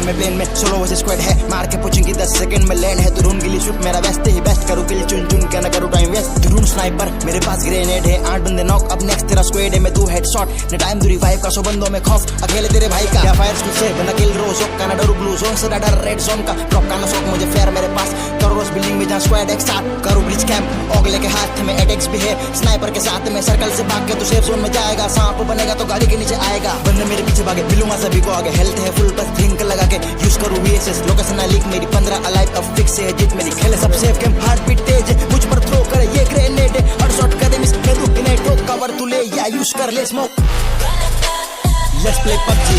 में पेन में सोलो वैसे स्क्वाड है, मार के पूछेंगी 10 सेकंड में लैंड है। तू ढूंढ गिली शूट मेरा बेस्ट ही बेस्ट, करूँ किल चुन चुन के ना करूँ टाइम वेस्ट। तू ढूंढ स्नाइपर मेरे पास ग्रेनेड है, 8 बंदे नॉक अब नेक्स्ट तेरा स्क्वाड है। मैं 2 हेडशॉट ने टाइम दूरी 5 का, 100 बंदों में खौफ अकेले तेरे भाई का। क्या फायर स्किल से बंदा किल रो शॉक का ना डरू, ब्लू जोन से डर रेड जोन का ड्रॉप का ना शॉक मुझे फेयर मेरे पास। करो रोज बिल्डिंग में जहाँ स्क्वाड एक साथ करूँ ब्रिज कैंप, ओगले के हाथ में एटेक्स भी है, स्नाइपर के साथ में सर्कल से भाग के तू सेफ जोन में जाएगा। सांप बनेगा तो गाड़ी के नीचे आएगा, बंदे मेरे पीछे भागे मिलूंगा सभी को आगे। हेल्थ है फुल बस ड्रिंक लगा के यूज करूँ VSS, लोकेशन ना लीक मेरी 15 अलाइव अब फिक्स है जीत मेरी। खेले सब सेफ गेम हार्ट बीट तेज है, मुझ पर थ्रो करे ये ग्रेनेड है और शॉट करे मिस मैं तू इनेट हो कवर तू ले या यूज कर ले smoke. Let's play PUBG,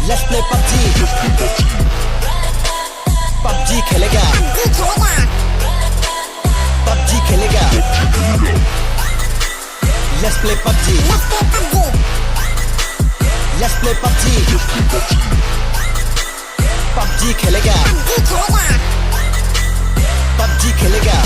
let's play PUBG, PUBG खेलेगा, PUBG खेलेगा। Let's play PUBG, let's play PUBG, PUBG खेलेगा, PUBG खेलेगा।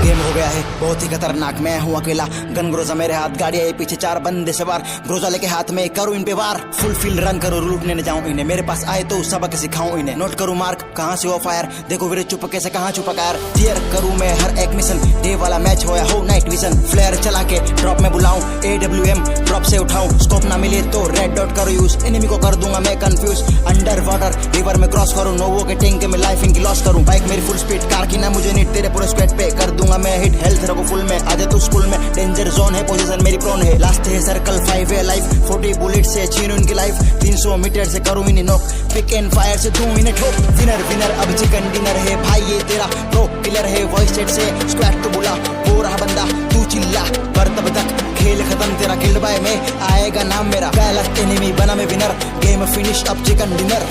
गेम हो गया है बहुत ही खतरनाक, मैं हूँ अकेला, गन ग्रोजा मेरे हाथ, गाड़ी है पीछे 4 बंदे सवार, ग्रोजा लेके हाथ में करूँ इन पे वार। फुल फील्ड रन करूँ लूटने न जाऊँ इन्हें, मेरे पास आए तो सबक सिखाऊं इन्हें। नोट करूँ मार्क कहाँ से हो फायर, देखो वीरे चुप कैसे कहाँ छुपा कार। क्लियर करूँ मैं हर एक मिशन, डे वाला मैच होया हो नाइट विजन। फ्लेयर चला के ड्रॉप में बुलाऊं, AWM ड्रॉप से उठाऊं, स्कोप ना मिले तो रेड डॉट करो यूज, एनिमी को कर दूंगा मैं कंफ्यूज। अंडर वाटर रिवर में क्रॉस करूँ, नोवो के टैंक में लाइफ इनकी लॉस करूँ। बाइक मेरी फुल स्पीड, कार की ना मुझे नीट, तेरे पूरे स्क्वाड पे कर दूंगा मैं हिट। हेल्थ रखो फुल में, आजा तू स्कूल में, डेंजर जोन है पोजीशन मेरी प्रोन है। लास्ट है सर्कल 5 है लाइफ, 40 बुलेट से छीनूं इनकी लाइफ, 300 मीटर से करूं इन्हें नॉक, पिक एंड फायर से दूं इन्हें ठोक। विनर विनर अब चिकन डिनर है भाई ये तेरा, प्रो किलर है वॉइस चैट से स्क्वाड तो बुला, वो रहा बंदा तू चिल्ला पर तब तक खेल खत्म तेरा, किल्ड बाय में आएगा नाम मेरा। गलत एनिमी बना मैं विनर, गेम फिनिश अब चिकन डिनर।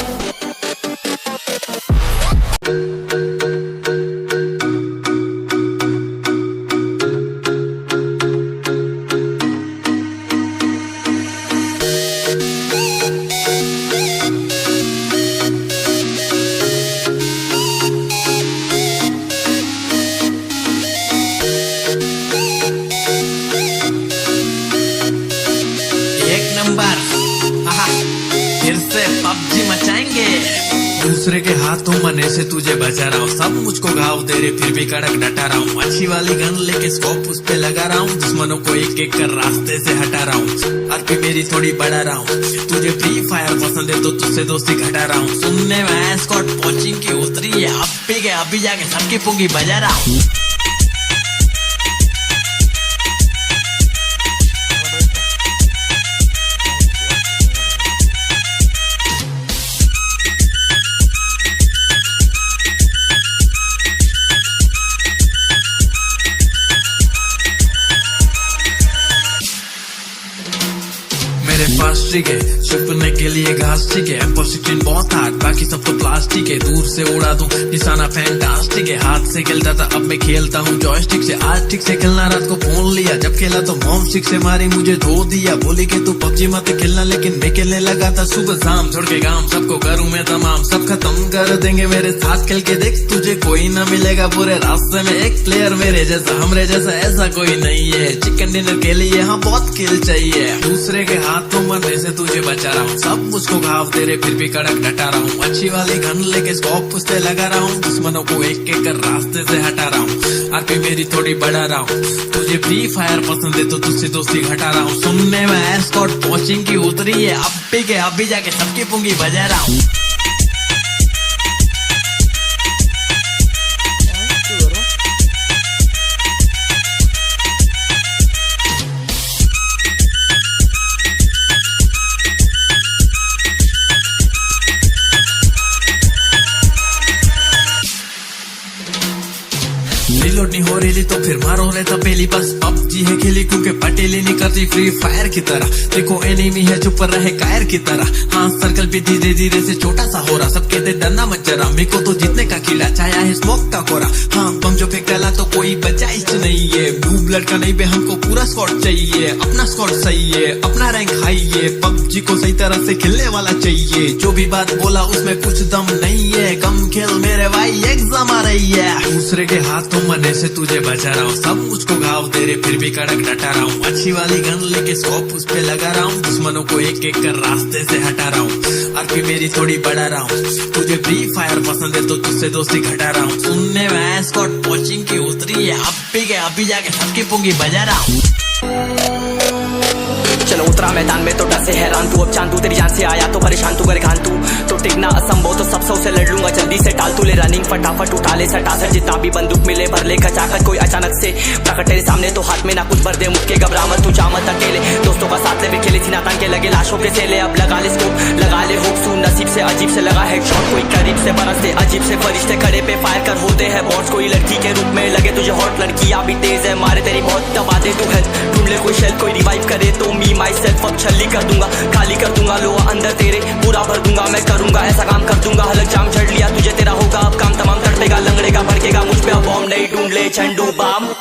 फिर से PUBG मचाएंगे, दूसरे के हाथों मने से तुझे बचा रहा हूँ, सब मुझको घाव दे रहे फिर भी कड़क डटा रहा हूँ। अच्छी वाली गन लेके स्कोप उस पे लगा रहा हूँ, दुश्मनों को एक एक कर रास्ते से हटा रहा हूँ। आरपी मेरी थोड़ी बढ़ा रहा हूँ, तुझे फ्री फायर पसंद है तो तुझसे दोस्ती घटा रहा हूँ। सुनने में स्कॉट कोचिंग की उतरी है, अभी जाके सबकी पुंगी बजा रहा हूँ। मेरे पास ठीक है छुपने के लिए घास ठीक है, M416 बहुत हार्ड बाकी सब तो प्लास्टिक है, दूर से उड़ा दूं निशाना फैंटास्टिक है। हाथ से खेलता था अब मैं खेलता हूँ जॉयस्टिक से, आज ठीक से खेलना रात को फोन लिया, जब खेला तो मॉम स्टिक से मारी मुझे धो दिया। बोली कि तू PUBG मत खेलना, लेकिन मैं खेलने लगा था सुबह शाम, छोड़ के गांव सबको करूँ मैं तमाम, सब खत्म कर देंगे मेरे साथ खेल के देख, तुझे कोई ना मिलेगा पूरे रास्ते में एक प्लेयर मेरे जैसा, हमरे जैसा ऐसा कोई नहीं है। चिकन डिनर के लिए हाँ बहुत किल चाहिए, दूसरे के हाथों मरने से तुझे बचा रहा हूँ, सब मुझको घाव दे रहे फिर भी कड़क डटा रहा हूँ। अच्छी वाली गन लेके स्कोप उस पे लगा रहा हूँ, दुश्मनों को एक एक कर रास्ते से हटा रहा हूँ। आरपी मेरी थोड़ी बढ़ा रहा हूँ, तुझे फ्री फायर पसंद है तो तुझसे दोस्ती घटा रहा हूँ। सुनने में स्कॉट कोचिंग की उतरी है, अभी जाके सबकी पुंगी बजा रहा हूँ। रिलोड नहीं हो रही तो फिर मारो रहता पहली, बस PUBG है खेली क्योंकि पटेली नहीं करती फ्री फायर की तरह। देखो एनिमी है चुप रहे कायर की तरह, हाँ सर्कल भी धीरे धीरे से छोटा सा हो रहा, सब कहते डरना मत जरा, मेरे को तो जीतने का कीड़ा छाया है स्मोक का कोरा। हाँ बम जो फेंक डाला तो कोई बचा इस नहीं है, ब्लू ब्लड का नहीं बे हमको पूरा स्क्वाड चाहिए, अपना स्क्वाड सही है अपना रैंक हाई है, PUBG को सही तरह से खेलने वाला चाहिए। जो भी बात बोला उसमें कुछ दम नहीं है, कम खेल मेरे भाई एग्जाम आ रही है। दूसरे दूसरे के हाथों मरने से तुझे बचा रहा हूँ, सब मुझको घाव दे रहे फिर भी कड़क डटा रहा हूँ। अच्छी वाली गन लेके स्कोप उस पे लगा रहा हूँ, दुश्मनों को एक एक कर रास्ते से हटा रहा हूँ। आरपी मेरी थोड़ी बढ़ा रहा हूँ, तुझे फ्री फायर पसंद है तो तुझसे दोस्ती घटा रहा हूँ। सुनने में स्कॉट कोचिंग की उतरी है, अभी जाके सबकी पुंगी बजा रहा हूँ। चलो उतरा मैदान में तो डर से हैरान तू, अब चांद तू तेरी जान से आया तो परेशान तू करे घान तू, तो टिकना असंभव तो सब से लड़ लूंगा जल्दी से टाल तू ले रनिंग फटाफट उठा ले सटासट, जितना भी बंदूक मिले भर ले खचाखट, कोई अचानक से प्रकट तेरे सामने तो हाथ में ना कुछ भर दे मुक्के घबरा मत तू चामत अकेले, दोस्तों का साथ ले खेले थी ना तान के लगे लाशों के सेले, अब लगा ले स्कोप लगा ले होप सू नसीब से अजीब से लगा हेडशॉट, कोई करीब से बरसते अजीब से फरिश्ते खड़े पे फायर कर होते हैं बॉट्स, कोई लड़की के रूप में लगे तुझे हॉट, लड़कियां भी तेज है मारे तेरी बहुत दबा दे तू हेल्थ, ढूंढ ले कोई शेल कोई रिवाइव करे तो मी माई सेल्फ अब छल्ली कर दूंगा खाली कर दूंगा लोहा अंदर तेरे पूरा भर दूंगा, मैं करूंगा ऐसा काम कर दूंगा, हलक जाम झड़ लिया तुझे तेरा होगा अब काम तमाम, तड़पेगा लंगड़ेगा भड़केगा मुझ पे अब बॉम्ब नहीं ढूंढ ले झंडू balm.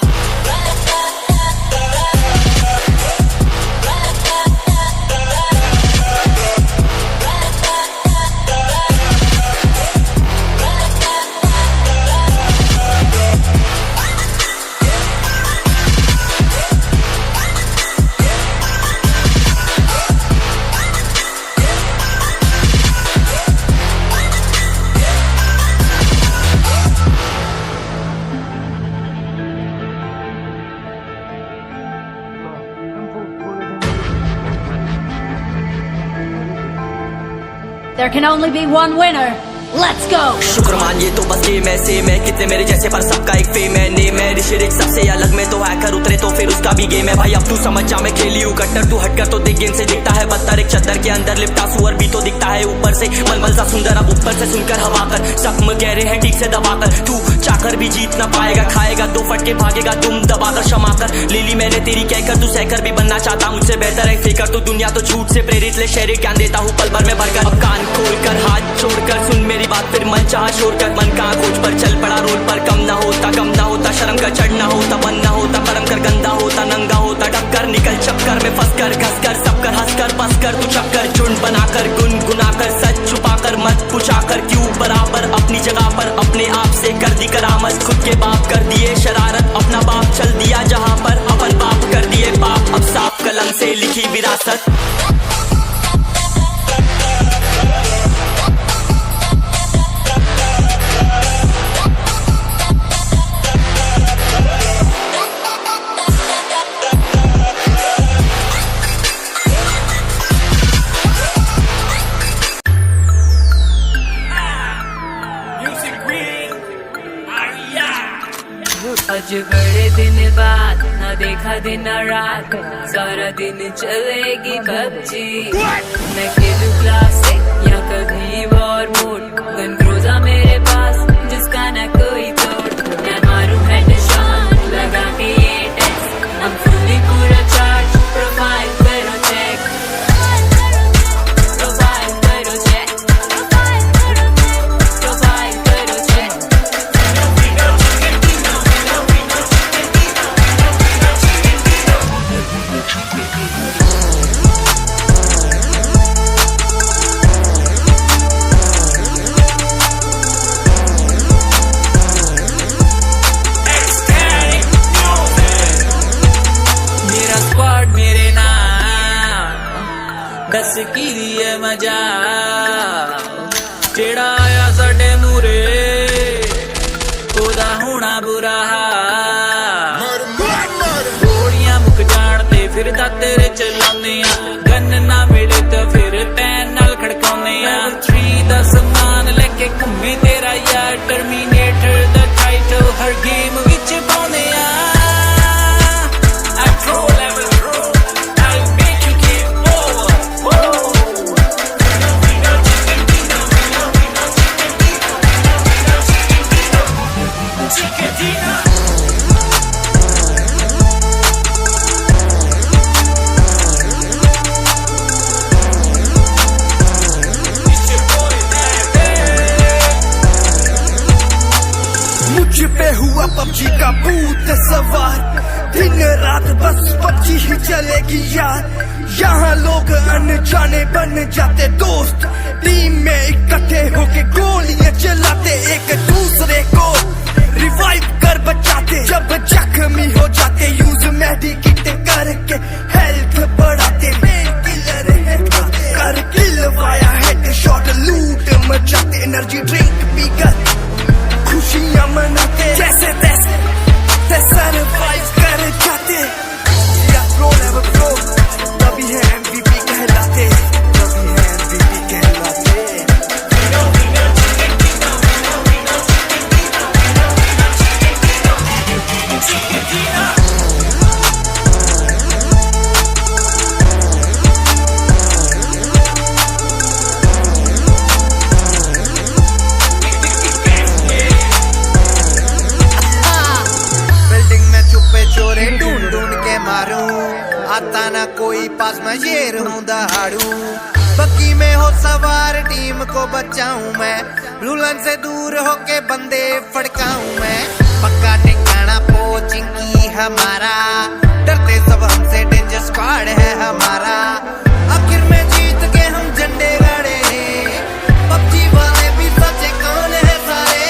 There can only be one winner. Let's go! शुक्र मानिए तो बस गेम ऐसे मैं कितने मेरे जैसे पर सबका एक फेम है नेम है ऋषिरिक सबसे अलग में तो हैकर उतरे तो फिर उसका भी गेम है भाई, अब तू समझ जा मैं खेली हूँ कट्टर, तू हटकर तो देख गेम से दिखता है बदतर, एक चद्दर के अंदर लिपटा सुअर भी तो दिखता है ऊपर से मलमल सा सुंदर, अब ऊपर से सुनकर हवा कर जख्म गहरे हैं ठीक से दबाकर, तू चाकर भी जीत ना पाएगा खाएगा दो फटके भागेगा तुम दबाकर क्षमा कर, ले ली मैंने तेरी कहकर तू सहकर भी बनना चाहता मुझसे बेहतर है फेकर, तू दुनिया तो झूठ से प्रेरित ले शहर ज्ञान देता हूँ पल भर में भरकर, अब कान खोल कर हाथ छोड़कर सुन मेरी बात फिर मन चाह शोर कर, मन का खोज पर चल पड़ा रोल पर, कम ना होता शर्म का चढ़ना होता बनना होता कर्म कर गंदा होता नंगा होता टक्कर निकल चक्कर में फंस कर घस कर सब कर हंस कर बस कर तू चक्कर झुंड बनाकर गुनगुना कर सच छुपा कर मत पूछा कर क्यों बराबर अपनी जगह पर अपने आप से कर दी करामत, खुद के बाप कर दिए शरारत अपना बाप चल दिया जहाँ पर अपन बाप कर दिए बाप, अब साफ कलम से लिखी विरासत। आज बड़े दिन बाद ना देखा दिन ना रात, सारा दिन चलेगी पबजी, मैं खेलूं क्लासिक या कभी वॉर मोड, गन क्रूज़ा मेरे पास जिसका ना कोई तोड़, मैं मारूं हेडशॉट लगा के ये टेस्ट, हम फुली पूरा चार्ज प्रोफाइल करो चेक, प्रोफाइल करो चेक, प्रोफाइल करो चेक। दस की दिए मजा जेड़ा आया साडे मूरे ओदा होना बुरा गोलियां मुक जान ते फिर तेरे चलाने गन ना मिले तो फिर पैन नाल खड़काने 3 दा समान लेके घूमे तेरा यार टर्मिनेटर दा टाइटल हर गेम विच पाउने पे हुआ पबजी का भूत सवार, दिन रात बस पबजी ही चलेगी यार, यहाँ लोग अनजाने बन जाते दोस्त, टीम में इकट्ठे होके गोलियां चलाते एक दूसरे को रिवाइव पी कर खुशियां मनाते जैसे तैसे सरवाइव कर जाते या प्रो लेवल प्रो तभी है MVP कहलाते तभी है MVP कहलाते चोरे ढूंढ ढूंढ के मारूं आता ना कोई पास मैं शेर हूं दहाड़ू बग्गी में हो सवार टीम को बचाऊं मैं लुलन से दूर होके बंदे फड़काऊं मैं पक्का ठिकाना पोचिंग की हमारा डरते सब हमसे डेंजर स्क्वाड है हमारा आखिर में जीत के हम झंडे गाड़े पबजी वाले भी सच्चे कौन है सारे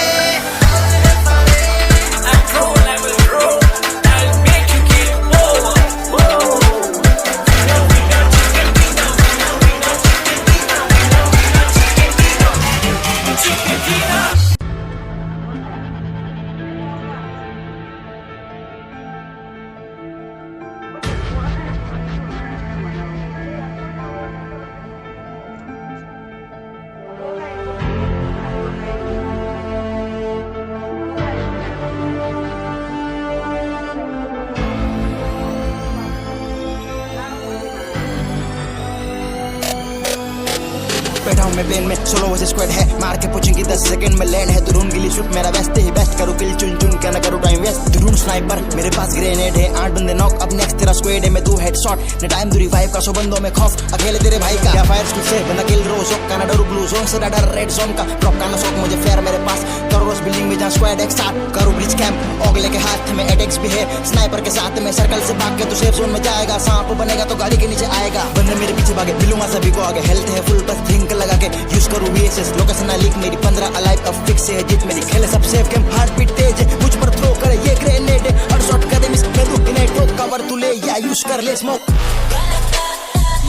बैठा हूँ मैं प्लेन में सोलो वैसे स्क्वाड है मार के पूछेंगी 10 सेकंड में लैंड है दुरून गिली शूट मेरा बेस्ट ही बेस्ट करो किल चुन चुन के ना करो टाइम वेस्ट दुरून स्नाइपर मेरे पास ग्रेनेड है 8 बंदे नॉक अब नेक्स्ट तेरा स्क्वाड है मैं 2 हेडशॉट ने टाइम दूरी 5 का 100 बंदों में खौफ अकेले तेरे भाई का या फायर स्किल से बंदा किल रोज का ना डरू ब्लू जोन से डर रेड जोन का ड्रॉप का ना शॉक मुझे फेयर मेरे पास करो रोज बिल्डिंग में जहां स्क्वाड एक साथ करो ब्रिज कैंप ओगले के हाथ में एटेक्स भी है स्नाइपर के साथ में सर्कल से भाग के तू सेफ जोन में जाएगा सांप बनेगा तो गाड़ी के नीचे आएगा बंदे मेरे पीछे भागे मिलूंगा सभी को आगे हेल्थ है फुल बस ब्लिंक लगा के यूज करूं VSS लोकेशन ना लीक मेरी 15 अलाइव अब फिक्स है जीत मेरी खेले सब सेफ गेम हार्ट बीट तेज है मुझ पर थ्रो करे ये ग्रेनेड है और शॉट करे मिस मैं दू ग्रेनेड को कवर तू ले या यूज कर ले smoke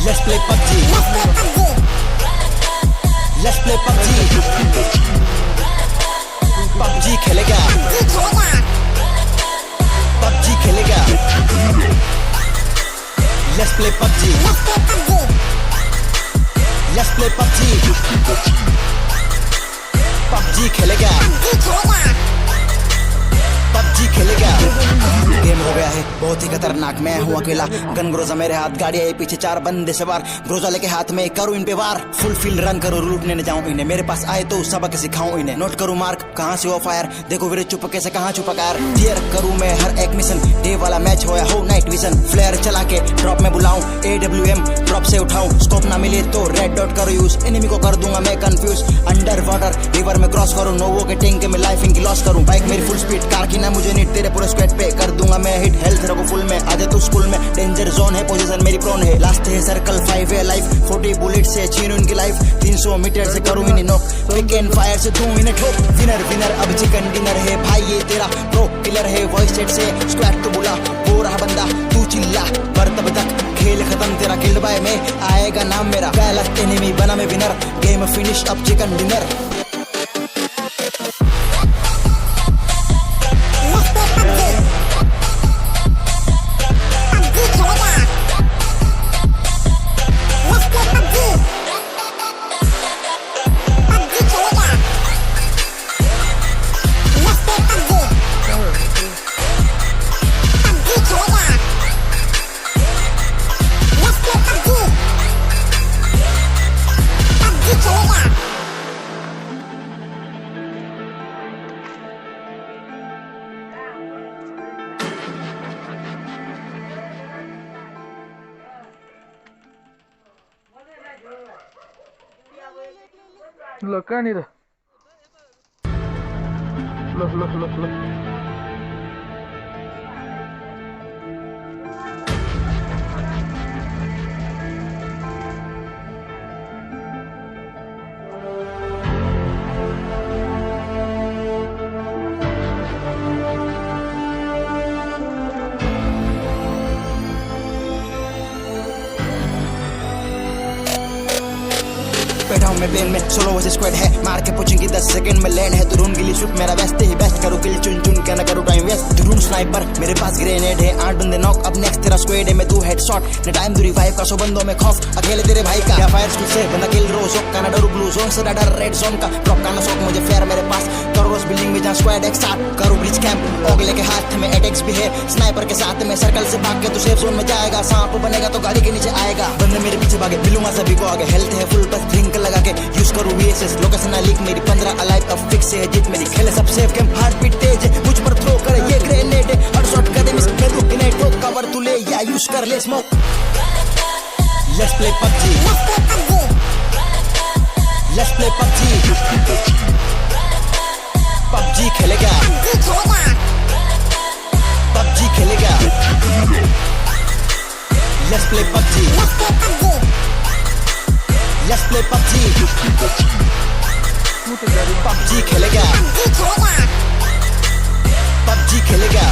let's play PUBG let's play PUBG खेलेगा PUBG खेलेगा let's play PUBG let's play PUBG खेलेगा PUBG खेलेगा गेम हो गया है बहुत ही खतरनाक मैं हूँ अकेला गन ग्रोजा मेरे हाथ गाड़ी आई पीछे 4 बंदे सवार ग्रोजा लेके हाथ में करूँ इन पे वार फुल फील्ड रन करो लूटने न जाऊँ इन्हें मेरे पास आए तो सबक सिखाऊं इन्हें नोट करूँ मार्क कहाँ से वो फायर देखो वीर चुपके से कहाँ छुपा कार क्लियर करूँ मैं हर एक मिशन डे वाला मैच होया हो नाइट विजन फ्लेयर चला के ड्रॉप में बुलाऊं AWM ड्रॉप से उठाऊं स्कोप ना मिले तो रेड डॉट करो यूज एनिमी को कर दूंगा मैं कंफ्यूज अंडर वाटर रिवर में क्रॉस करूँ नोवो के टैंक में लाइफ इनकी लॉस करूँ बाइक मेरी फुल स्पीड कार की ना मुझे नीट तेरे पूरे स्क्वाड पे कर दूंगा मैं हिट हेल्थ रखो फुल में आजा तू स्कूल में डेंजर जोन है पोजीशन मेरी प्रोन है लास्ट है सर्कल 5 है लाइफ 40 बुलेट से छीनूं इनकी लाइफ 300 मीटर से करूं इन्हें नॉक पिक एंड फायर से दूं इन्हें ठोक विनर विनर अब चिकन डिनर है भाई ये तेरा प्रो किलर है वॉइस चैट से स्क्वाड तो बुला वो रहा बंदा तू चिल्ला पर तब तक खेल खत्म तेरा किल्ड बाय में आएगा नाम मेरा पहला एनिमी बना मैं विनर गेम फिनिश अब chicken dinner Look, I need a look. बैठा हूँ में प्लेन में सोलो वर्सेस स्क्वाड है, मार के पूछेंगी 10 सेकंड में लैंड है। तू ढूंढ गिली शूट मेरा बेस्ट ही बेस्ट, करो किल चुन चुन के ना करो टाइम वेस्ट। तू ढूंढ स्नाइपर मेरे पास ग्रेनेड है, 8 बंदे नॉक अब नेक्स्ट तेरा स्क्वाड है। मैं तू हेडशॉट न टाइम तू रिवाइव का, 100 बंदों में खौफ अकेले तेरे भाई का। क्या फायर स्कूल से बंदा किल रोज का ना डरू ब्लू जोन से डर रेड जोन का। ड्रॉप का ना शौक मुझे फेयर मेरे पास, करो रोज बिल्डिंग में जहां स्क्वाड एक साथ करो ब्रिज कैंप। ओगले के हाथ में एटेक्स भी है, स्नाइपर के साथ में सर्कल से भाग के तू सेफ जोन में जाएगा। सांप बनेगा तो गाड़ी के नीचे आएगा, बंदे मेरे पीछे भागे मिलूंगा सभी को आगे। हेल्थ है फुल बस ड्रिंक लगा के यूज करूँ VSS, लोकेशन ना लीक मेरी 15 अलाइव अब फिक्स है जीत मेरी। खेले सब सेफ गेम हार्ट बीट तेज है, मुझ पर थ्रो करे ये ग्रेनेड है। हर शॉट करे मिस मैं तू गिने ठोक कवर तू ले या यूज कर ले smoke. Let's play PUBG, let's play PUBG, PUBG खेलेगा, PUBG खेलेगा। Let's play PUBG, let's play PUBG, PUBG खेलेगा, PUBG खेलेगा।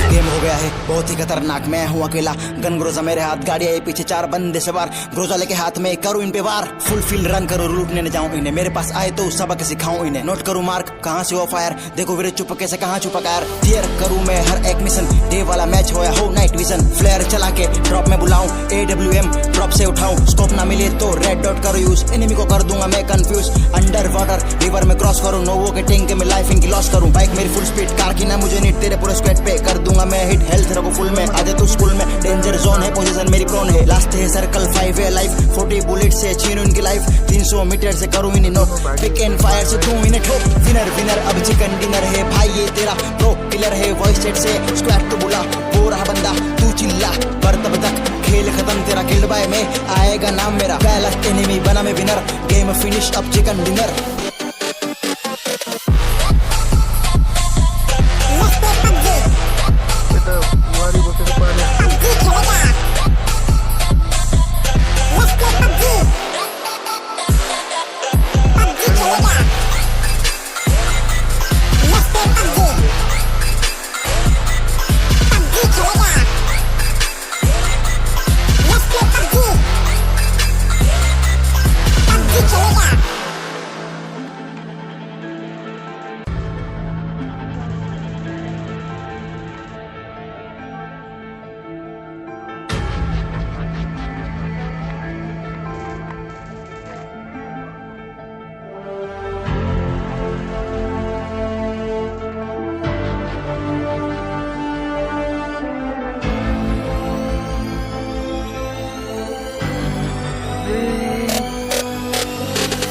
गेम हो गया है बहुत ही खतरनाक, मैं हूँ अकेला, गन ग्रोजा मेरे हाथ, गाड़ी आई पीछे 4 बंदे सवार। ग्रोजा लेके हाथ में करूँ इन पे वार, फुल फील्ड रन करो लूटने न जाऊँ इन्हें। मेरे पास आए तो सबक सिखाऊं इन्हें, नोट करूँ मार्क कहाँ से वो फायर, देखो वीरे चुप कैसे कहाँ छुपा कार। क्लियर करूँ मैं हर एक मिशन, डे वाला मैच होया हो नाइट विजन। फ्लेयर चला के ड्रॉप में बुलाऊं, AWM ड्रॉप से उठाऊं। स्कोप ना मिले तो रेड डॉट करो यूज, एनिमी को कर दूंगा मैं कंफ्यूज। अंडर वाटर रिवर में क्रॉस करूँ, नोवो के टैंक में लाइफ इनकी लॉस करूँ। बाइक मेरी फुल स्पीड, कार की ना मुझे नीड, तेरे पूरे स्क्वाड पे कर दूंगा मैं हिट। हेल्थ रखो फुल में, आजा तू स्कूल में, डेंजर जोन है पोजीशन मेरी प्रोन है। लास्ट है सर्कल 5 है लाइफ, 40 बुलेट से छीनूं इनकी लाइफ। 300 मीटर से करूं इन्हें नोक, पिक एंड फायर से दूं इन्हें ठोक। विनर विनर अब चिकन डिनर है भाई, ये तेरा प्रो किलर है। वॉइस चैट से स्क्वाड तो बुला, वो रहा बंदा तू चिल्ला, पर तब तक खेल खत्म तेरा, किल्ड बाय में आएगा नाम मेरा। पहला एनिमी बना मैं विनर, गेम फिनिश अब चिकन डिनर।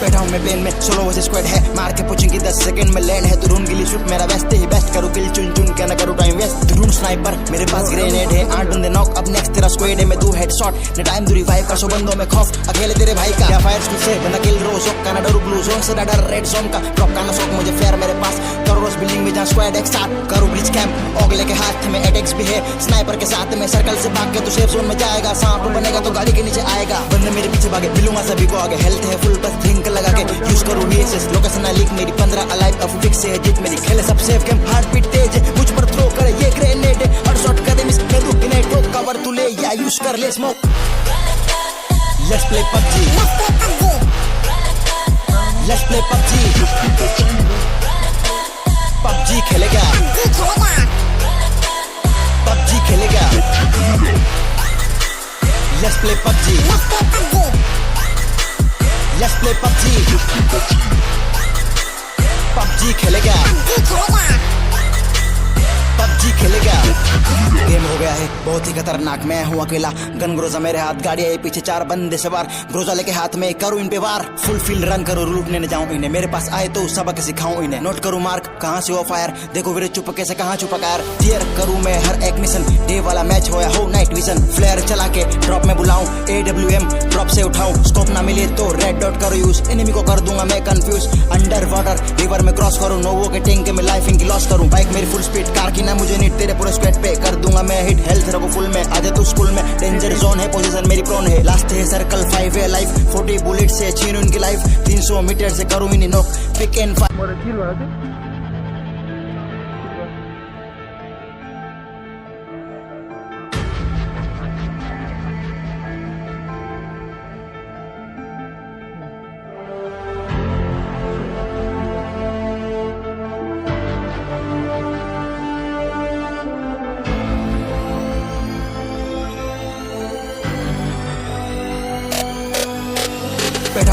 बैठा हूँ मैं प्लेन में सोलो वर्सेस स्क्वाड है, मार के पूछेंगी 10 सेकंड में लैंड है। तू ढूंढ गिली शूट मेरा बेस्ट ही बेस्ट, करो किल चुन चुन के ना करो टाइम वेस्ट। तू ढूंढ स्नाइपर मेरे पास ग्रेनेड है, 8 बंदे नॉक अब नेक्स्ट तेरा स्क्वाड है। मैं तू हेडशॉट न टाइम तू रिवाइव का, 100 बंदों में खौफ अकेले तेरे भाई का। क्या फायर स्कूल से बंदा किल रोज का ना डरू ब्लू जोन से डर रेड जोन का। ड्रॉप का ना शौक मुझे फेयर मेरे पास, करो रोज बिल्डिंग में जहां स्क्वाड एक साथ करो ब्रिज कैंप। ओगले के हाथ में एटेक्स भी है, स्नाइपर के साथ में सर्कल से भाग के तू सेफ जोन में जाएगा। सांप बनेगा तो गाड़ी के नीचे आएगा, बंदे मेरे पीछे भागे मिलूंगा सभी को आगे। हेल्थ है फुल बस ड्रिंक लगा के यूज करूँ VSS, लोकेशन ना लीक मेरी 15 अलाइव अब फिक्स है जीत मेरी। खेले सब सेफ गेम हार्ट बीट तेज है, मुझ पर थ्रो करे ये ग्रेनेड है। हर शॉट करे मिस मैं तू गिने ठोक कवर तू ले या यूज कर ले smoke. Let's play PUBG, let's play PUBG, PUBG खेलेगा, PUBG खेलेगा। Let's play PUBG, let's play PUBG, PUBG खेलेगा, PUBG खेलेगा। गेम हो गया है बहुत ही खतरनाक, मैं हूँ अकेला, गन ग्रोजा मेरे हाथ, गाड़ी आई पीछे 4 बंदे सवार। ग्रोजा लेके हाथ में करूँ इन पे वार, फुल फील्ड रन करो लूटने न जाऊँ इन्हें। मेरे पास आए तो सबक सिखाऊं इन्हें, नोट करूँ मार्क कहाँ से वो फायर, देखो वीरे चुप कैसे कहाँ छुपा कार। क्लियर करूँ मैं हर एक मिशन, डे वाला मैच होया हो नाइट विजन। फ्लेयर चला के ड्रॉप में बुलाऊं, AWM ड्रॉप से उठाऊं। स्कोप ना मिले तो रेड डॉट करो यूज, एनिमी को कर दूंगा मैं कंफ्यूज। अंडर वाटर रिवर में क्रॉस करूँ, नोवो के टैंक में लाइफ इनकी लॉस करूँ। बाइक मेरी फुल स्पीड, कार की ना मुझे नीड, तेरे पूरे स्क्वाड पे कर दूंगा मैं हिट। हेल्थ रखो फुल में, आजा तू स्कूल में, डेंजर जोन है पोजीशन मेरी प्रोन है। लास्ट है सर्कल 5 है लाइफ, 40 बुलेट से छीनूं इनकी लाइफ। 300 मीटर से करूँ इन्हें नॉक, पिक एंड फायर।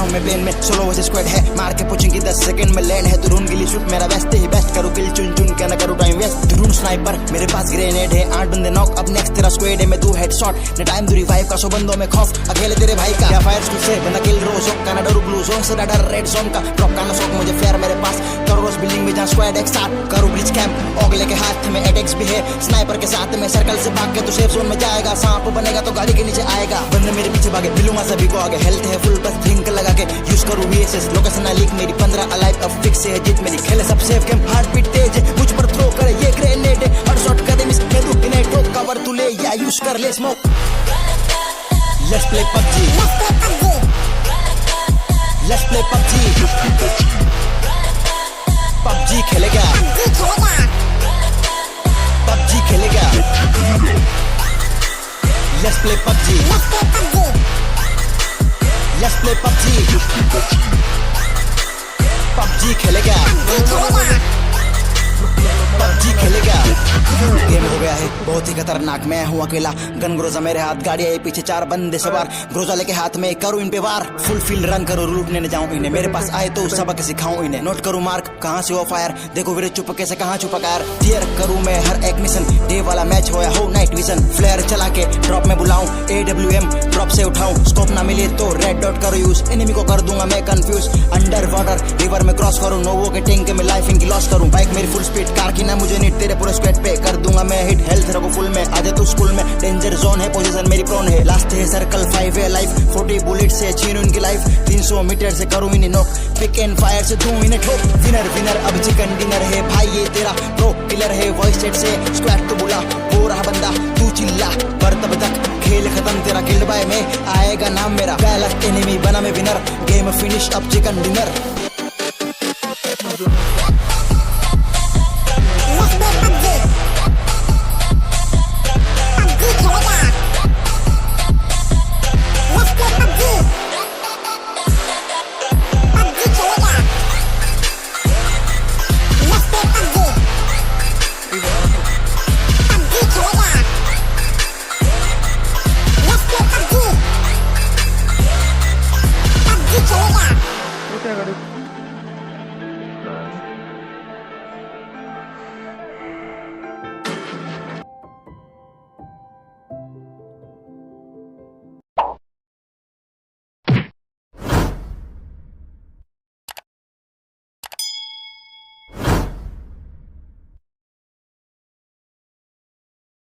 हूँ मैं प्लेन में, सोलो वैसे स्क्वाड है, मार के पूछेंगी 10 सेकंड में लैंड है। ड्रोन गिली शूट मेरा बेस्ट ही बेस्ट, करूँ किल चुन चुन के ना करूँ टाइम वेस्ट। ड्रोन स्नाइपर मेरे पास ग्रेनेड है, 8 बंदे नॉक, अब नेक्स्ट तेरा स्क्वाड है, मैं 2 हेडशॉट ने टाइम दूरी 5 का, 100 बंदों में खौफ अकेले तेरे भाई का। या फायर स्कूल से बंदा किल रोज का ना डरू ब्लू जोन से ना डर रेड जोन का, ड्रॉप का ना शौक मुझे फेयर मेरे पास, करो रोज बिल्डिंग में जहाँ स्क्वाड एक साथ, करूँ ब्रिज कैंप ओगले के हाथ में एटेक्स भी है, स्नाइपर के साथ में सर्कल से भाग के तो सेफ जोन में जाएगा, सांप बनेगा तो गाड़ी के नीचे आएगा, बंदे मेरे पीछे भागे मिलूंगा सभी को आगे, हेल्थ है फुल बस ड्रिंक लगा के यूज करूँ VSS, लोकेशन ना लीक मेरी 15 अलाइव अब फिक्स है, जीत मेरी खेले सब सेफ गेम, हार्ट बीट तेज है, मुझ पर थ्रो करे ये ग्रेनेड है, हर शॉट करे मिस मैं दूं इन्हें ठोक, कवर तू ले या यूज कर ले smoke. Let's play PUBG, let's play PUBG, PUBG खेलेगा, PUBG खेलेगा, let's play PUBG, let's play PUBG, PUBG खेलेगा, PUBG खेलेगा। गेम हो गया है बहुत ही खतरनाक, मैं हूँ अकेला, गन ग्रोजा मेरे हाथ, गाड़ी आई पीछे 4 बंदे सवार, ग्रोजा लेके हाथ में करूँ इन पे वार, फुल फील्ड रन करो लूटने न जाऊँ इन्हें, मेरे पास आए तो सबक सिखाऊं इन्हें, नोट करूँ मार्क कहाँ से हो फायर, देखो वीरे चुप कैसे कहाँ छुपा कार, क्लियर करूँ मैं हर एक मिशन, डे वाला मैच हो या हो नाइट विजन, फ्लेयर चला के ड्रॉप में बुलाऊं, AWM ड्रॉप से उठाऊं, स्कोप ना मिले तो रेड डॉट करो यूज, एनिमी को कर दूंगा मैं कंफ्यूज, अंडर वाटर रिवर में क्रॉस करूँ, नोवो के टैंक में लाइफ इनकी लॉस करूँ, बाइक मेरी फुल स्पीड, कार की ना मुझे नीट, तेरे पूरे स्क्वाड पे कर दूंगा मैं हिट, हेल्थ रखो फुल में, आजा तू स्कूल में, डेंजर जोन है पोजीशन मेरी प्रोन है, लास्ट है सर्कल 5 है लाइफ, 40 बुलेट से छीनूं इनकी लाइफ, 300 मीटर से करूं इन्हें नॉक, पिक एंड फायर से दूं इन्हें ठोक, विनर विनर अब चिकन डिनर है भाई ये तेरा, प्रो किलर है वॉइस चैट से, स्क्वाड तो बुला हो रहा बंदा तू चिल्ला, पर तब तक खेल खत्म तेरा, किल्ड बाय में आएगा नाम मेरा, पहला एनिमी बना मैं विनर, गेम फिनिश अब chicken dinner. Let's play PUBG.